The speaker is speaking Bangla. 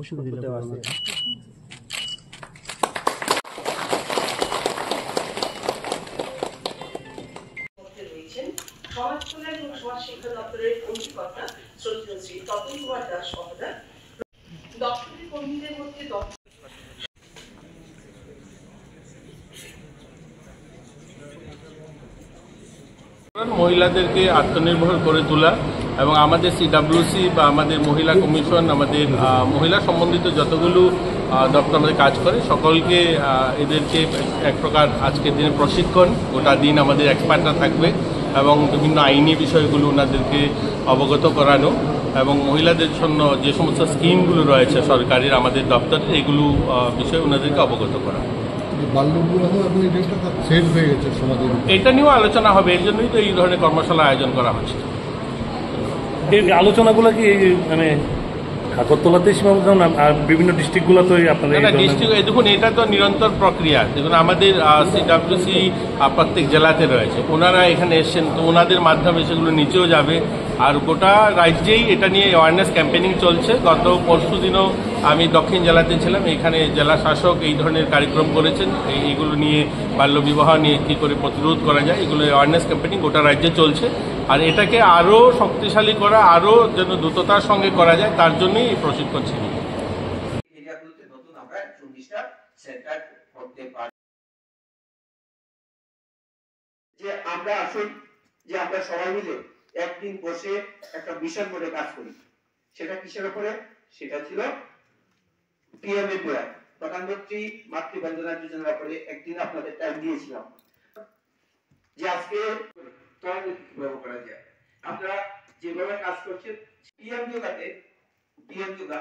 ওষুধ দেওয়া আছে। সমাজ কল্যাণ এবং সমাজ শিক্ষা দপ্তরের অধিকর্তা শ্রদ্ধেয় শ্রী তপন কুমার দাস মহোদয়, দপ্তরের কর্মীদের মধ্যে মহিলাদেরকে আত্মনির্ভর করে তোলা এবং আমাদের সিডব্লিউসি বা আমাদের মহিলা কমিশন, আমাদের মহিলা সম্বন্ধিত যতগুলো দপ্তর আমাদের কাজ করে সকলকে এদেরকে এক প্রকার আজকের দিনে প্রশিক্ষণ, গোটা দিন আমাদের এক্সপার্টরা থাকবে এবং বিভিন্ন আইনি বিষয়গুলো ওনাদেরকে অবগত করানো এবং মহিলাদের জন্য যে সমস্ত স্কিমগুলো রয়েছে সরকারের আমাদের দপ্তরের এগুলো বিষয়ে ওনাদেরকে অবগত করা। এটা নিয়েও আলোচনা হবে, এর জন্যই তো এই ধরনের কর্মশালা আয়োজন করা হচ্ছে। এই আলোচনাগুলো কি মানে আগরতলাতেই সীমাবদ্ধ না, আর বিভিন্ন ডিস্ট্রিক্টগুলো তো আপনাদের ডিস্ট্রিক্ট? দেখুন, এটা তো নিরন্তর প্রক্রিয়া। দেখুন, আমাদের সিডব্লিউসি প্রত্যেক জেলাতে রয়েছে, ওনারা এখানে এসছেন, তো ওনাদের মাধ্যমে সেগুলো নিচেও যাবে। আর গোটা রাজ্যেই এটা নিয়ে অ্যাওয়ারনেস ক্যাম্পেনিং চলছে। গত পরশু দিনও আমি দক্ষিণ জেলাতে ছিলাম, এখানে জেলা শাসক এই ধরনের কার্যক্রম করেছেন। এইগুলো নিয়ে বাল্যবিবাহ নিয়ে কী করে প্রতিরোধ করা যায়, এগুলো অ্যাওয়ারনেস ক্যাম্পেনিং গোটা রাজ্যে চলছে। আর এটাকে আরও শক্তিশালী করা, আরও যেন দ্রুততার সঙ্গে করা যায়, তার জন্যই এই প্রশিক্ষণ ছিল। আমরা আসুন যে আমরা সবাই মিলে একদিন বসে একটা মিশন করে কাজ করি। সেটা কিসের উপরে? সেটা ছিল পিএমএ, প্রধানমন্ত্রী মাতৃ বন্দনা যোজনার উপরে একদিন আপনাদের টাইম দিয়েছিলাম যে আজকে কিভাবে করা যায়। আপনারা যেভাবে কাজ করছেন পিএম যোগাতে, পিএম যোগা